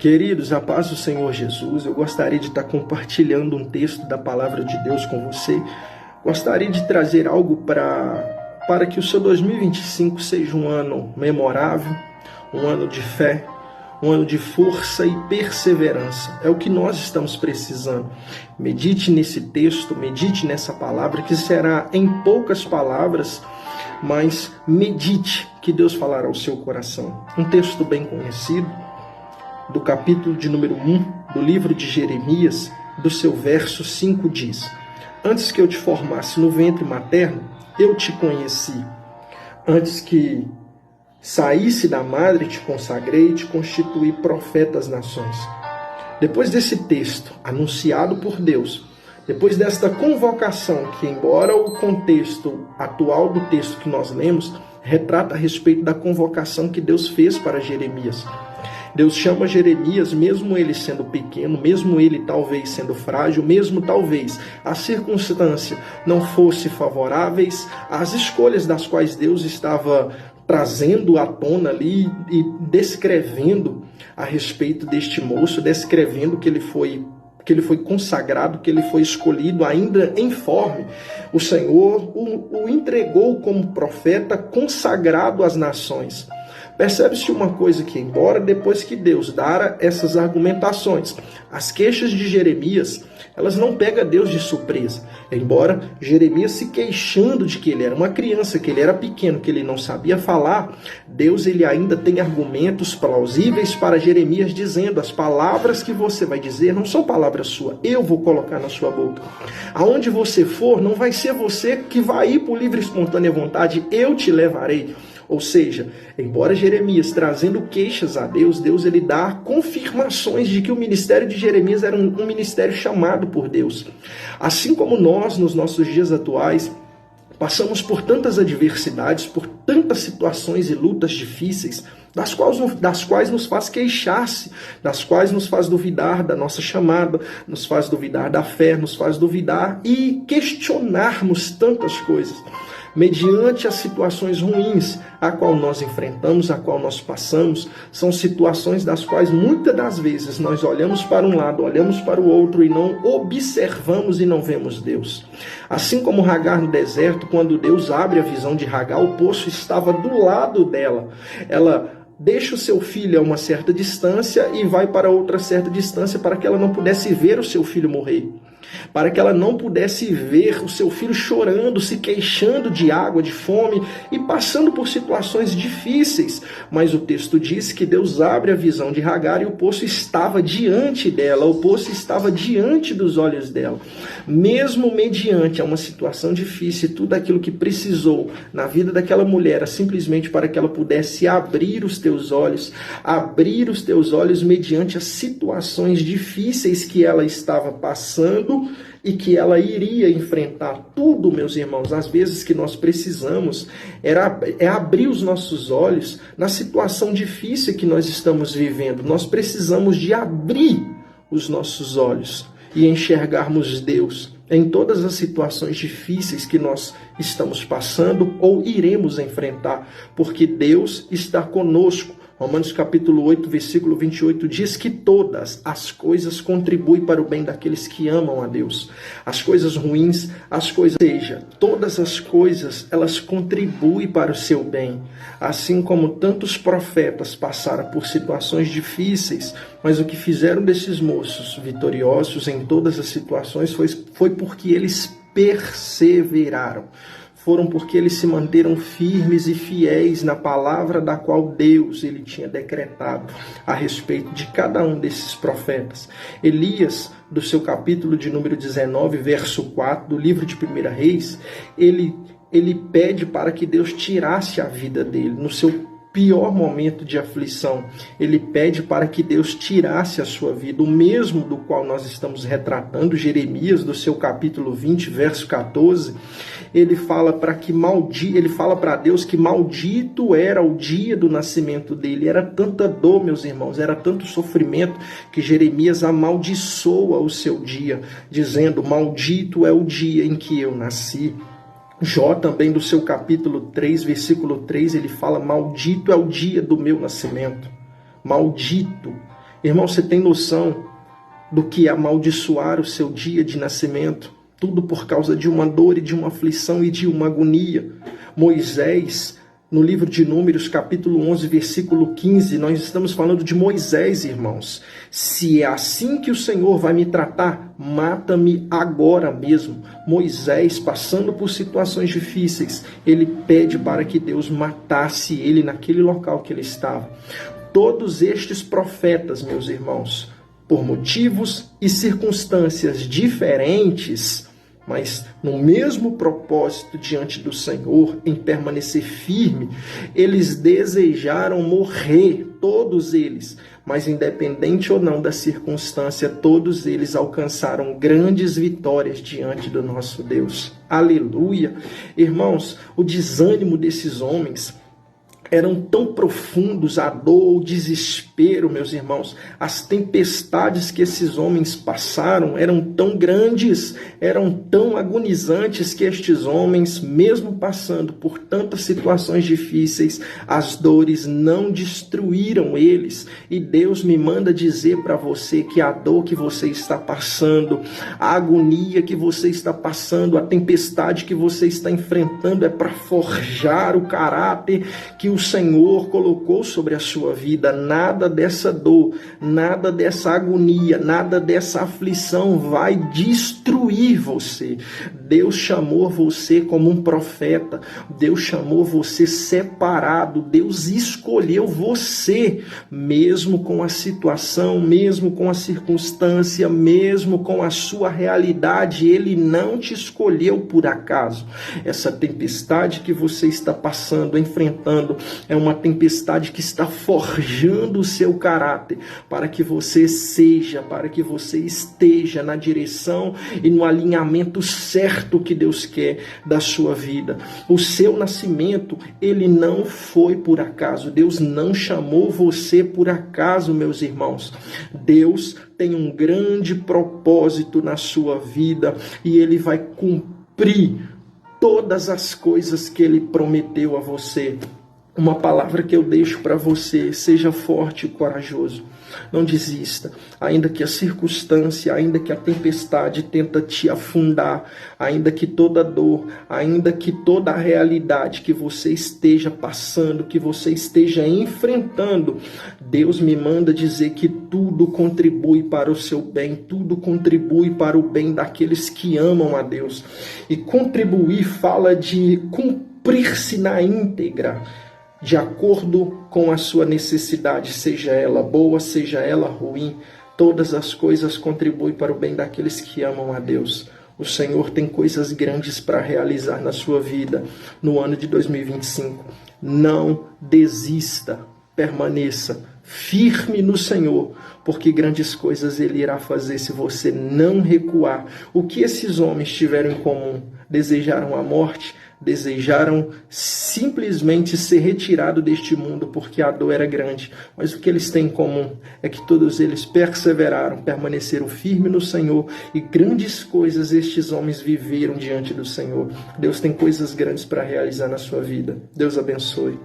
Queridos, a paz do Senhor Jesus, eu gostaria de estar compartilhando um texto da Palavra de Deus com você. Gostaria de trazer algo para que o seu 2025 seja um ano memorável, um ano de fé, um ano de força e perseverança. É o que nós estamos precisando. Medite nesse texto, medite nessa palavra, que será em poucas palavras, mas medite que Deus falará ao seu coração. Um texto bem conhecido, do capítulo de número 1 do livro de Jeremias, do seu verso 5 diz: Antes que eu te formasse no ventre materno, eu te conheci. Antes que saísse da madre, te consagrei e te constituí profeta às nações. Depois desse texto, anunciado por Deus, depois desta convocação, que embora o contexto atual do texto que nós lemos, retrata a respeito da convocação que Deus fez para Jeremias. Deus chama Jeremias, mesmo ele sendo pequeno, mesmo ele talvez sendo frágil, mesmo talvez a circunstância não fosse favoráveis, as escolhas das quais Deus estava trazendo à tona ali e descrevendo a respeito deste moço, descrevendo que ele foi consagrado, que ele foi escolhido ainda informe. O Senhor o entregou como profeta consagrado às nações. Percebe-se uma coisa que, embora depois que Deus dara essas argumentações, as queixas de Jeremias, elas não pegam Deus de surpresa. Embora Jeremias se queixando de que ele era uma criança, que ele era pequeno, que ele não sabia falar, Deus ele ainda tem argumentos plausíveis para Jeremias, dizendo: as palavras que você vai dizer não são palavras suas, eu vou colocar na sua boca. Aonde você for, não vai ser você que vai ir por livre e espontânea vontade, eu te levarei. Ou seja, embora Jeremias trazendo queixas a Deus, Deus ele dá confirmações de que o ministério de Jeremias era um ministério chamado por Deus. Assim como nós, nos nossos dias atuais, passamos por tantas adversidades, por tantas situações e lutas difíceis, das quais nos faz queixar-se, das quais nos faz duvidar da nossa chamada, nos faz duvidar da fé, nos faz duvidar e questionarmos tantas coisas. Mediante as situações ruins a qual nós enfrentamos, a qual nós passamos, são situações das quais muitas das vezes nós olhamos para um lado, olhamos para o outro e não observamos e não vemos Deus. Assim como Hagar no deserto, quando Deus abre a visão de Hagar, o poço estava do lado dela. Ela deixa o seu filho a uma certa distância e vai para outra certa distância para que ela não pudesse ver o seu filho morrer. Para que ela não pudesse ver o seu filho chorando, se queixando de água, de fome e passando por situações difíceis. Mas o texto diz que Deus abre a visão de Hagar e o poço estava diante dela, o poço estava diante dos olhos dela. Mesmo mediante a uma situação difícil, tudo aquilo que precisou na vida daquela mulher era simplesmente para que ela pudesse abrir os teus olhos mediante as situações difíceis que ela estava passando e que ela iria enfrentar. Tudo, meus irmãos, às vezes que nós precisamos é abrir os nossos olhos na situação difícil que nós estamos vivendo. Nós precisamos de abrir os nossos olhos e enxergarmos Deus em todas as situações difíceis que nós estamos passando ou iremos enfrentar, porque Deus está conosco. Romanos capítulo 8, versículo 28 diz que todas as coisas contribuem para o bem daqueles que amam a Deus. As coisas ruins, todas as coisas, elas contribuem para o seu bem. Assim como tantos profetas passaram por situações difíceis, mas o que fizeram desses moços vitoriosos em todas as situações foi porque eles perseveraram. Foram porque eles se manteram firmes e fiéis na palavra da qual Deus ele tinha decretado a respeito de cada um desses profetas. Elias, do seu capítulo de número 19, verso 4, do livro de 1 Reis, ele pede para que Deus tirasse a vida dele no seu pior momento de aflição. Ele pede para que Deus tirasse a sua vida, o mesmo do qual nós estamos retratando. Jeremias, do seu capítulo 20, verso 14, ele fala para Deus que maldito era o dia do nascimento dele. Era tanta dor, meus irmãos, era tanto sofrimento, que Jeremias amaldiçoa o seu dia, dizendo: maldito é o dia em que eu nasci. Jó também, do seu capítulo 3, versículo 3, ele fala: maldito é o dia do meu nascimento. Maldito. Irmão, você tem noção do que é amaldiçoar o seu dia de nascimento? Tudo por causa de uma dor e de uma aflição e de uma agonia. Moisés, no livro de Números, capítulo 11, versículo 15, nós estamos falando de Moisés, irmãos. Se é assim que o Senhor vai me tratar, mata-me agora mesmo. Moisés, passando por situações difíceis, ele pede para que Deus matasse ele naquele local que ele estava. Todos estes profetas, meus irmãos, por motivos e circunstâncias diferentes, mas no mesmo propósito diante do Senhor, em permanecer firme, eles desejaram morrer, todos eles, mas independente ou não da circunstância, todos eles alcançaram grandes vitórias diante do nosso Deus. Aleluia! Irmãos, o desânimo desses homens eram tão profundos, a dor, o desespero, meus irmãos, as tempestades que esses homens passaram eram tão grandes, eram tão agonizantes que estes homens, mesmo passando por tantas situações difíceis, as dores não destruíram eles. E Deus me manda dizer para você que a dor que você está passando, a agonia que você está passando, a tempestade que você está enfrentando é para forjar o caráter que o Senhor colocou sobre a sua vida. Nada dessa dor, nada dessa agonia, nada dessa aflição vai destruir você. Deus chamou você como um profeta, Deus chamou você separado, Deus escolheu você, mesmo com a situação, mesmo com a circunstância, mesmo com a sua realidade, Ele não te escolheu por acaso. Essa tempestade que você está passando, enfrentando, é uma tempestade que está forjando o seu caráter para que você seja, para que você esteja na direção e no alinhamento certo que Deus quer da sua vida. O seu nascimento, ele não foi por acaso. Deus não chamou você por acaso, meus irmãos. Deus tem um grande propósito na sua vida e Ele vai cumprir todas as coisas que Ele prometeu a você. Uma palavra que eu deixo para você: seja forte e corajoso. Não desista, ainda que a circunstância, ainda que a tempestade tenta te afundar, ainda que toda dor, ainda que toda a realidade que você esteja passando, que você esteja enfrentando, Deus me manda dizer que tudo contribui para o seu bem, tudo contribui para o bem daqueles que amam a Deus. E contribuir fala de cumprir-se na íntegra, de acordo com a sua necessidade, seja ela boa, seja ela ruim, todas as coisas contribuem para o bem daqueles que amam a Deus. O Senhor tem coisas grandes para realizar na sua vida no ano de 2025. Não desista, permaneça firme no Senhor, porque grandes coisas Ele irá fazer se você não recuar. O que esses homens tiveram em comum? Desejaram a morte, desejaram simplesmente ser retirado deste mundo porque a dor era grande. Mas o que eles têm em comum é que todos eles perseveraram, permaneceram firmes no Senhor, e grandes coisas estes homens viveram diante do Senhor. Deus tem coisas grandes para realizar na sua vida. Deus abençoe.